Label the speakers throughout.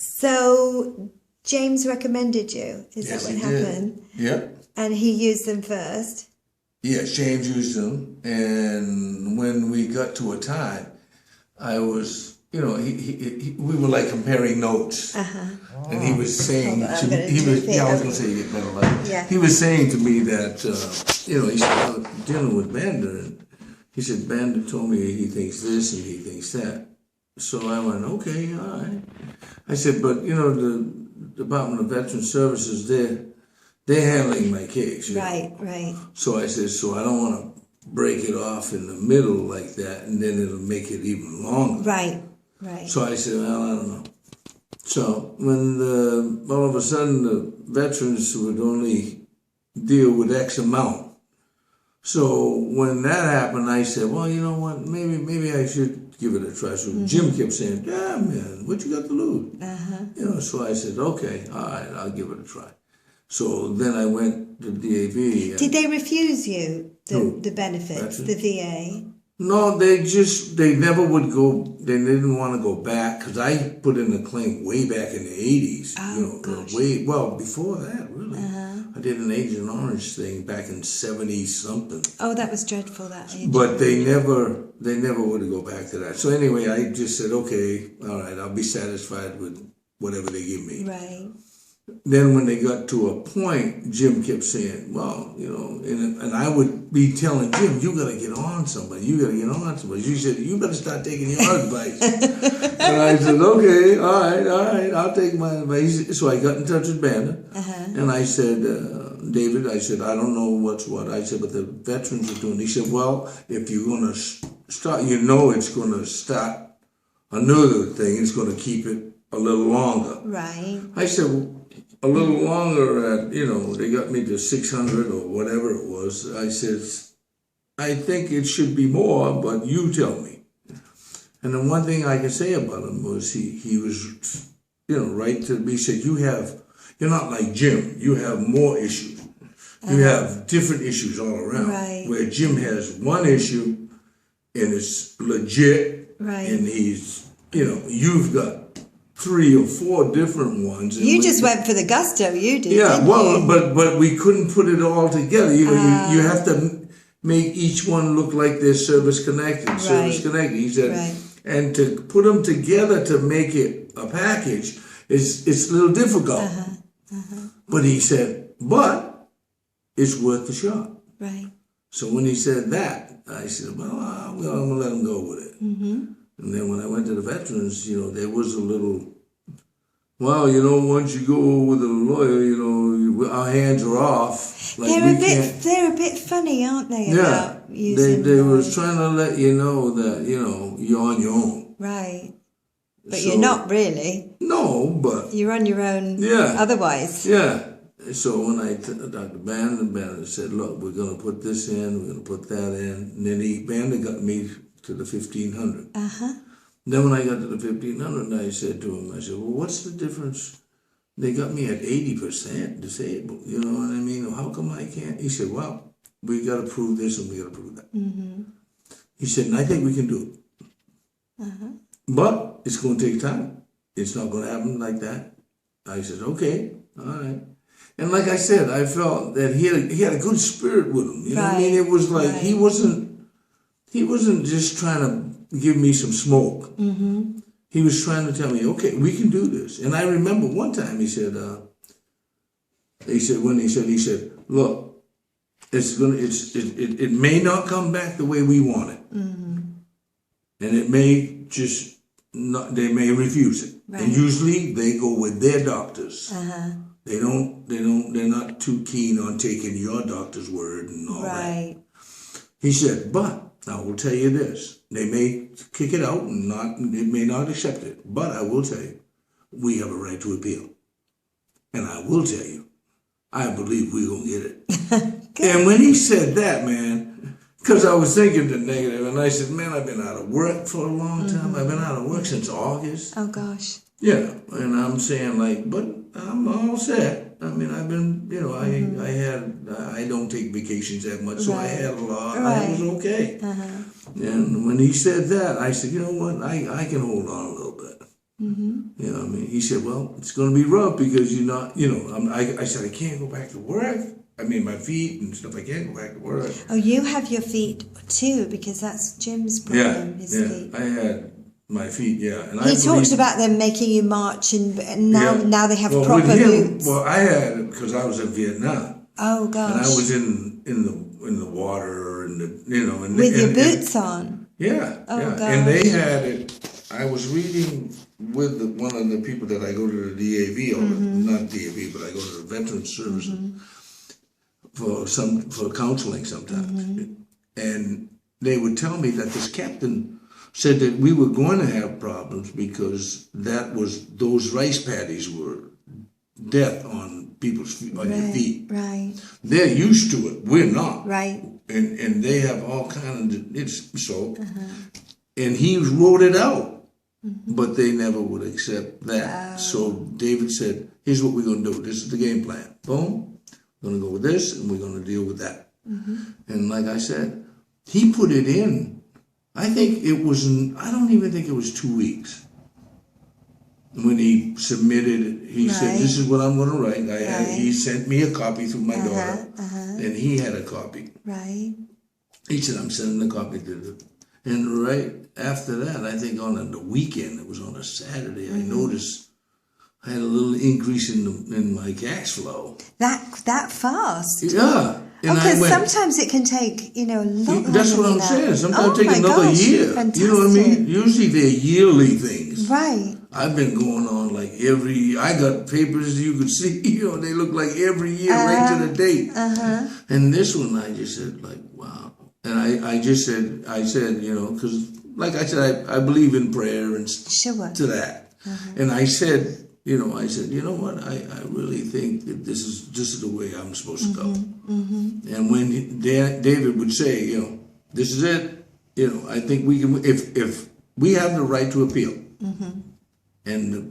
Speaker 1: So James recommended you. Is
Speaker 2: Yes,
Speaker 1: that what
Speaker 2: he
Speaker 1: happened?
Speaker 2: did. Yep.
Speaker 1: And he used them first.
Speaker 2: Yes, James used them, and when we got to a time, I was, we were like comparing notes, and he was saying to me, I was going to say get better light.
Speaker 1: Yeah.
Speaker 2: He was saying to me that, he said, I was dealing with Bander, and he said, Bander told me he thinks this and he thinks that. So I went, okay, all right. I said, but the Department of Veteran Services, they're handling my case.
Speaker 1: Right, right.
Speaker 2: So I said, so I don't want to break it off in the middle like that, and then it'll make it even longer.
Speaker 1: Right, right.
Speaker 2: So I said, well, I don't know. So when all of a sudden the veterans would only deal with X amount. So when that happened, I said, well, you know what, maybe I should give it a try. So Jim kept saying, yeah, man, what you got to lose? So I said, okay, all right, I'll give it a try. So then I went to DAV.
Speaker 1: Did they refuse you the benefits, the VA?
Speaker 2: No, they never would go, they didn't want to go back, because I put in a claim way back in the 80s.
Speaker 1: Oh,
Speaker 2: Well, before that, really. I did an Agent Orange thing back in 70-something.
Speaker 1: Oh, that was dreadful, that age.
Speaker 2: But they never would go back to that. So anyway, I just said, okay, all right, I'll be satisfied with whatever they give me.
Speaker 1: Right.
Speaker 2: Then when they got to a point, Jim kept saying, well, and I would be telling Jim, you got to get on somebody. You got to get on somebody. She said, you better start taking your advice. And I said, okay, all right, I'll take my advice. So I got in touch with Bander, and I said, David, I said, I don't know what's what. I said, but the veterans are doing. He said, well, if you're going to start, it's going to start another thing. It's going to keep it a little longer.
Speaker 1: Right.
Speaker 2: I said, well, a little longer at, they got me to 600 or whatever it was. I says, I think it should be more, but you tell me. And the one thing I can say about him was he was, right to be said, you're not like Jim. You have more issues. You have different issues all around.
Speaker 1: Right.
Speaker 2: Where Jim has one issue and it's legit.
Speaker 1: Right.
Speaker 2: And he's, you've got 3 or 4 different ones.
Speaker 1: You just went for the gusto, you did.
Speaker 2: Yeah,
Speaker 1: didn't
Speaker 2: well,
Speaker 1: you?
Speaker 2: but we couldn't put it all together. You have to make each one look like they're service connected. He said, and to put them together to make it a package it's a little difficult. But he said, but it's worth the shot.
Speaker 1: Right. So
Speaker 2: when he said that, I said, well, I'm gonna let him go with it. And then when I went to the veterans, there was a little, well, once you go with a lawyer, our hands are off. Like
Speaker 1: they're a bit funny, aren't they?
Speaker 2: Yeah.
Speaker 1: About using
Speaker 2: they were trying to let you know that, you're on your own.
Speaker 1: Right. But you're not really.
Speaker 2: No, but.
Speaker 1: You're on your own.
Speaker 2: Yeah.
Speaker 1: Otherwise.
Speaker 2: Yeah. So when Dr. Bander said, look, we're going to put this in, we're going to put that in. And then Bander got me to the 1,500. Then when I got to the 1,500, I said to him, well, what's the difference? They got me at 80% disabled. You know what I mean? How come I can't? He said, well, we got to prove this and we got to prove that. He said, and I think we can do it. But it's going to take time. It's not going to happen like that. I said, okay, all right. And like I said, I felt that he had a good spirit with him. You know what I mean? It was like he wasn't just trying to give me some smoke. He was trying to tell me, okay, we can do this. And I remember one time he said, look, it may not come back the way we want it. And it may just not, they may refuse it. Right. And usually they go with their doctors. They're not too keen on taking your doctor's word and all that. He said, but I will tell you this, they may kick it out and it may not accept it, but I will tell you, we have a right to appeal. And I will tell you, I believe we're going to get it. And when he said that, man, because I was thinking the negative, and I said, man, I've been out of work for a long time. I've been out of work since August.
Speaker 1: Oh, gosh.
Speaker 2: Yeah, and I'm saying but I'm all set. I mean, I've been, I don't take vacations that much, so I had a lot. I was okay. And when he said that, I said, you know what, I can hold on a little bit. You know what I mean? He said, well, it's going to be rough because you're not, I said, I can't go back to work. I mean, my feet and stuff, I can't go back to work.
Speaker 1: Oh, you have your feet too, because that's Jim's problem, his feet.
Speaker 2: I had my feet, And
Speaker 1: he talked about them making you march, and now they have proper boots.
Speaker 2: Well, I had it because I was in Vietnam.
Speaker 1: Oh, gosh.
Speaker 2: And I was in the water, and
Speaker 1: with your boots on.
Speaker 2: Yeah,
Speaker 1: oh, Gosh.
Speaker 2: And they had it. I was reading with one of the people that I go to the DAV, or not DAV, but I go to the Veterans Services for counseling sometimes, and they would tell me that this captain said that we were going to have problems because those rice paddies were death on people's feet, on your feet.
Speaker 1: Right.
Speaker 2: They're used to it. We're not.
Speaker 1: Right.
Speaker 2: And they have all kinds of and he wrote it out, but they never would accept that. So David said, "Here's what we're going to do. This is the game plan. Boom. We're going to go with this, and we're going to deal with that." And like I said, he put it in. I don't even think it was 2 weeks. When he submitted it, he said, "This is what I'm going to write." He sent me a copy through my daughter, and he had a copy.
Speaker 1: Right.
Speaker 2: He said, "I'm sending the copy to the..." And right after that, I think on the weekend, it was on a Saturday, I noticed I had a little increase in my cash flow.
Speaker 1: That fast?
Speaker 2: Yeah.
Speaker 1: Because sometimes it can take, a lot.
Speaker 2: That's what I'm saying. Sometimes it take another year.
Speaker 1: Fantastic.
Speaker 2: You know what I mean? Usually they're yearly things.
Speaker 1: Right.
Speaker 2: I've been going on like I got papers you could see, they look like every year right to the date. And this one I just said like, wow. And I said, because like I said, I believe in prayer and to that. And I said, you know what, I really think that this is the way I'm supposed to go. And when David would say, this is it, I think we can, if we have the right to appeal. And the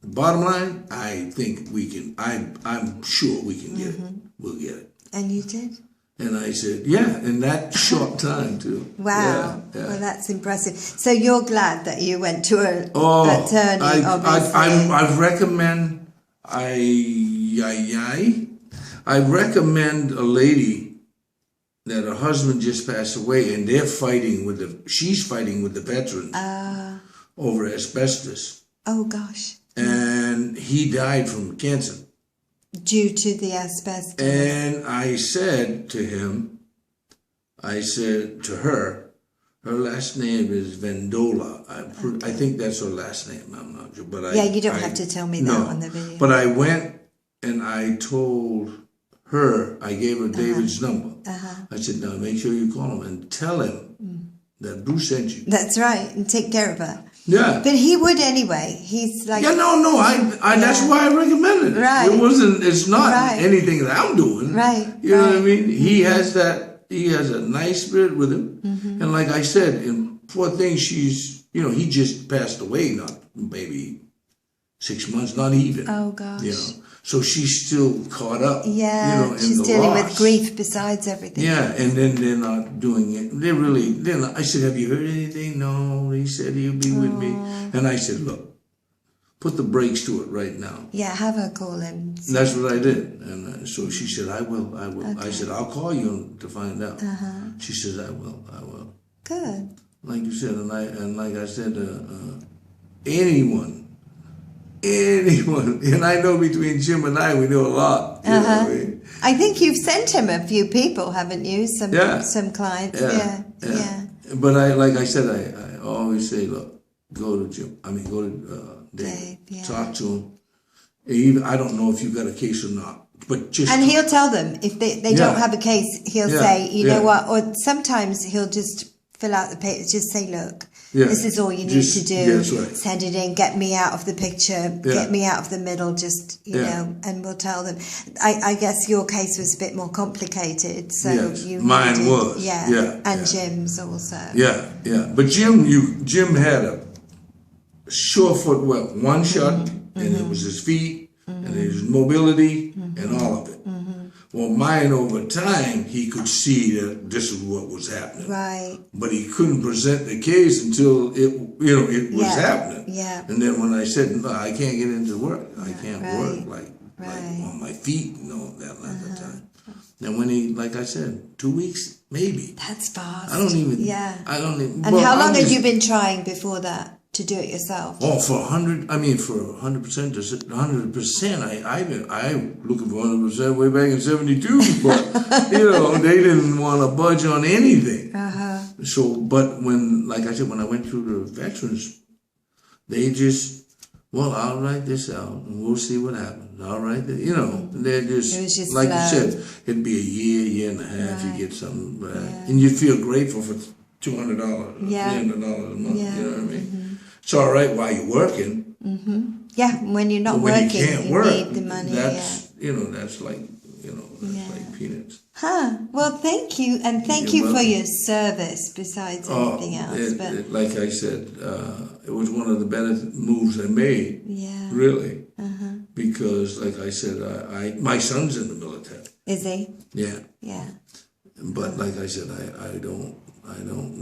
Speaker 2: bottom line, I think we can, I'm sure we can get it. We'll get it.
Speaker 1: And you did?
Speaker 2: And I said, in that short time too.
Speaker 1: Wow. Yeah. Well, that's impressive. So you're glad that you went to an attorney, obviously.
Speaker 2: I recommend, I recommend a lady that her husband just passed away, and she's fighting with the veterans over asbestos.
Speaker 1: Oh, gosh.
Speaker 2: And he died from cancer.
Speaker 1: Due to the asbestos.
Speaker 2: And I said to her last name is Vendola. I think that's her last name. I'm not sure. But
Speaker 1: you don't have to tell me that on the video.
Speaker 2: But I went and I told her, I gave her David's number. I said, now make sure you call him and tell him that Bruce sent you.
Speaker 1: That's right. And take care of her.
Speaker 2: Yeah.
Speaker 1: But he would anyway. He's like...
Speaker 2: Yeah, no, that's why I recommended it.
Speaker 1: Right.
Speaker 2: It's not anything that I'm doing.
Speaker 1: Right.
Speaker 2: You know what I mean? He has a nice spirit with him. And like I said, poor thing, he just passed away, not maybe 6 months, not even.
Speaker 1: Oh, gosh.
Speaker 2: So she's still caught up.
Speaker 1: Yeah,
Speaker 2: in
Speaker 1: she's
Speaker 2: the
Speaker 1: dealing
Speaker 2: loss.
Speaker 1: with grief besides everything.
Speaker 2: Yeah, and then they're not doing it. They're not. I said, have you heard anything? No. He said he'll be with me. And I said, look, put the brakes to it right now.
Speaker 1: Yeah, have her call him.
Speaker 2: And that's what I did. And so she said, I will. Okay. I said, I'll call you to find out. She says, I will.
Speaker 1: Good.
Speaker 2: Like you said, and like I said, anyone, and I know between Jim and I, we know a lot. You know what I mean?
Speaker 1: I think you've sent him a few people, haven't you? Some clients. Yeah.
Speaker 2: But like I said, I always say, look, go to Jim. Go to Dave. Talk to him. Even, I don't know if you got a case or not, but just...
Speaker 1: And he'll tell them. If they don't have a case, he'll say, you know what, or sometimes he'll just fill out the papers, just say, look, this is all you need to do. Send it in, get me out of the picture, get me out of the middle, just, you know, and we'll tell them. I guess your case was a bit more complicated, so
Speaker 2: mine was.
Speaker 1: And Jim's also.
Speaker 2: But Jim had a sure foot, one shot, and it was his feet, and his mobility, and all of it. Well, mine over time, he could see that this is what was happening.
Speaker 1: Right. But
Speaker 2: he couldn't present the case until it was happening.
Speaker 1: Yeah.
Speaker 2: And then when I said, no, I can't get into work. I can't work like on my feet, that length of time. And when he, like I said, 2 weeks, maybe.
Speaker 1: That's fast.
Speaker 2: I don't even.
Speaker 1: And how long had you been trying before that to do it yourself?
Speaker 2: Oh, for 100%, to 100%, I looking for 100% way back in 72, but, they didn't want to budge on anything. So, but when, like I said, when I went through the veterans, they just, well, I'll write this out and we'll see what happens. All right, they're just like you said, it'd be a year and a half, you get something back. And you feel grateful for $200, $300 a month, you know what I mean? It's all right while you're working.
Speaker 1: Yeah, when you're not working,
Speaker 2: you can't work,
Speaker 1: need the money.
Speaker 2: That's, that's like, like peanuts.
Speaker 1: Well, thank you, and thank you for your service besides anything else.
Speaker 2: But like I said, it was one of the better moves I made. Yeah. Really. Because, like I said, my son's in the military.
Speaker 1: Is he?
Speaker 2: Yeah.
Speaker 1: Yeah.
Speaker 2: But like I said, I don't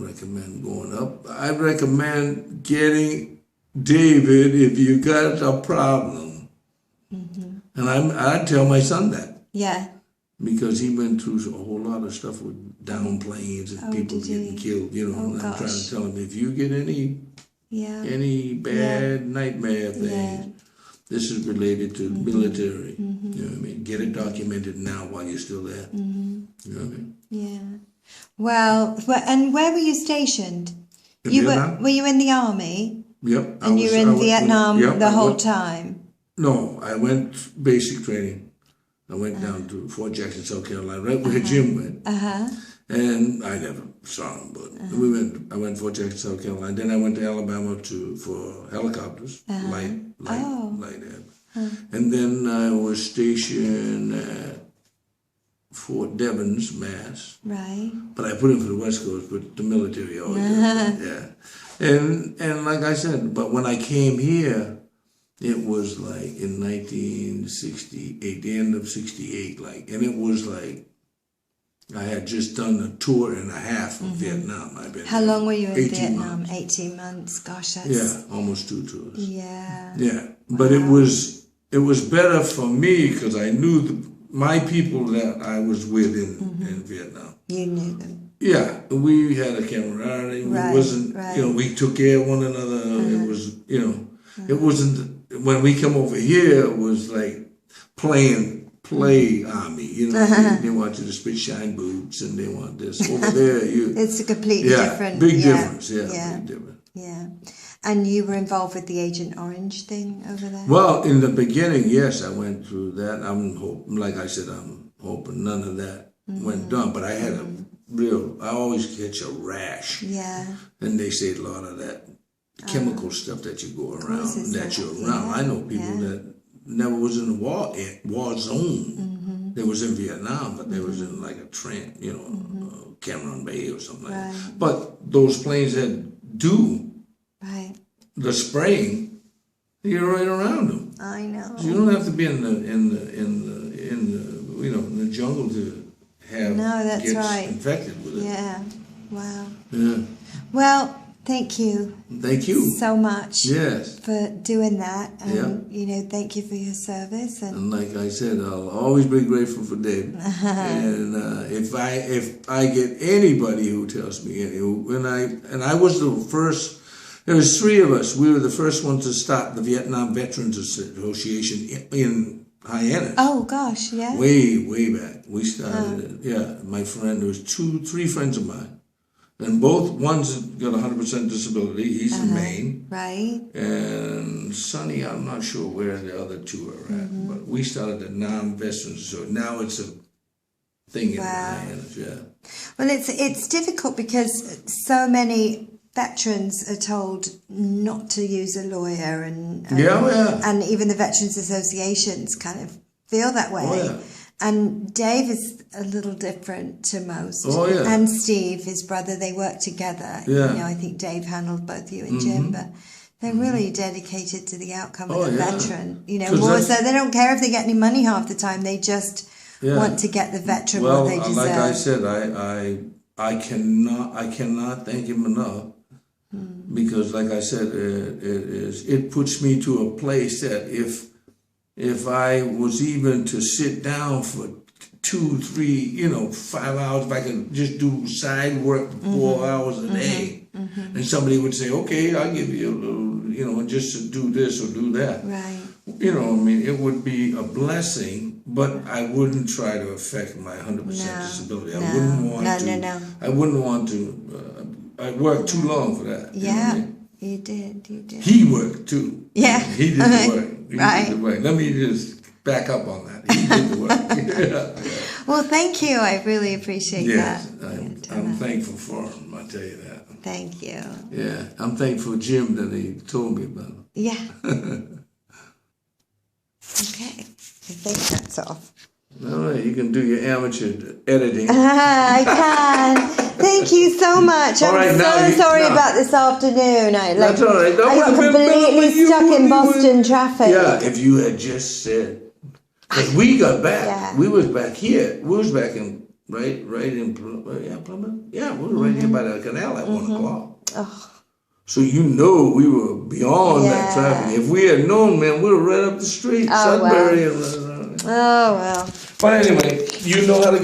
Speaker 2: recommend going up. I recommend getting David if you got a problem. And I tell my son that.
Speaker 1: Yeah.
Speaker 2: Because he went through a whole lot of stuff with down planes and people getting killed, and I'm trying to tell him, if you get any bad nightmare things, this is related to military. You know what I mean? Get it documented now while you're still there. You know what I mean?
Speaker 1: Yeah. Well, and where were you stationed? Were you in the army?
Speaker 2: Yep.
Speaker 1: And you were in Vietnam the whole time?
Speaker 2: No, I went basic training. I went down to Fort Jackson, South Carolina, right where Jim went. And I never saw him, but I went to Fort Jackson, South Carolina. Then I went to Alabama for helicopters, light air. And then I was stationed at Fort Devens, Mass. Right. But I put in for the West Coast, but the military always did. Yeah. And like I said, but when I came here, it was like in 1968, the end of 68, and it was like I had just done a tour and a half of Vietnam.
Speaker 1: How long were you in Vietnam? 18 months. Gosh, that's...
Speaker 2: almost 2 tours.
Speaker 1: Yeah.
Speaker 2: Yeah, but it was better for me because I knew my people that I was with in Vietnam.
Speaker 1: You knew them.
Speaker 2: Yeah, we had a camaraderie. We wasn't, we took care of one another. It was, it wasn't. When we come over here, it was like play army. They want you to spit shine boots and they want this. Over there,
Speaker 1: it's a completely different.
Speaker 2: Big difference. Yeah, big difference.
Speaker 1: Yeah. And you were involved with the Agent Orange thing over there?
Speaker 2: Well, in the beginning, yes, I went through that. I'm hoping none of that went down. But I had I always catch a rash. Yeah. And they say a lot of that chemical stuff that you go around, that you're around. I know people that never was in the war zone. They was in Vietnam, but they was in like a Trent, Cameron Bay or something like that. But those planes that do the spraying, you're right around them.
Speaker 1: I know.
Speaker 2: So you don't have to be in the jungle to get infected with it.
Speaker 1: Yeah. Wow.
Speaker 2: Yeah.
Speaker 1: Well, thank you.
Speaker 2: Thank you
Speaker 1: so much.
Speaker 2: Yes.
Speaker 1: For doing that, and thank you for your service.
Speaker 2: And like I said, I'll always be grateful for David. And if I get anybody who tells me, and I was the first. There was 3 of us. We were the first ones to start the Vietnam Veterans Association in Hyannis.
Speaker 1: Oh gosh, yeah.
Speaker 2: Way back. We started it. Yeah, my friend. There was 3 friends of mine. And one's got 100% disability. He's in Maine. Right. And Sonny, I'm not sure where the other 2 are at. But we started the non-veterans. So now it's a thing in Hyannis,
Speaker 1: Well, it's difficult because so many veterans are told not to use a lawyer and even the Veterans Associations kind of feel that way. Oh, yeah. And Dave is a little different to most. Oh, yeah. And Steve, his brother, they work together. Yeah. I think Dave handled both you and Jim, but they're really dedicated to the outcome of the veteran. So they don't care if they get any money half the time. They just want to get the veteran what they deserve.
Speaker 2: Like I said, I cannot thank him enough. Because, like I said, it puts me to a place that if I was even to sit down for 2, 3, 5 hours, if I could just do side work 4 hours a day, and somebody would say, okay, I'll give you a little, just to do this or do that.
Speaker 1: Right.
Speaker 2: It would be a blessing, but I wouldn't try to affect my 100% disability. I wouldn't want to. I worked too long for that.
Speaker 1: Yeah, you did.
Speaker 2: He worked too.
Speaker 1: Yeah.
Speaker 2: He did the work. He did the work. Let me just back up on that. He did the work.
Speaker 1: Well, thank you. I really appreciate that.
Speaker 2: I'm thankful for him, I tell you that.
Speaker 1: Thank you.
Speaker 2: Yeah, I'm thankful for Jim that he told me about him.
Speaker 1: Yeah. Okay, I think that's off.
Speaker 2: All right, you can do your amateur editing.
Speaker 1: I can. Thank you so much. I'm so sorry about this afternoon.
Speaker 2: That's all right.
Speaker 1: I got completely stuck in Boston traffic.
Speaker 2: Yeah, if you had just said, because we got back. Yeah. We was back here. We was back in right in Plymouth. Yeah, we were right here by the canal at 1 o'clock. Oh. So we were beyond that traffic. If we had known, man, we were right up the street, Sudbury.
Speaker 1: Oh well.
Speaker 2: But anyway, you know how to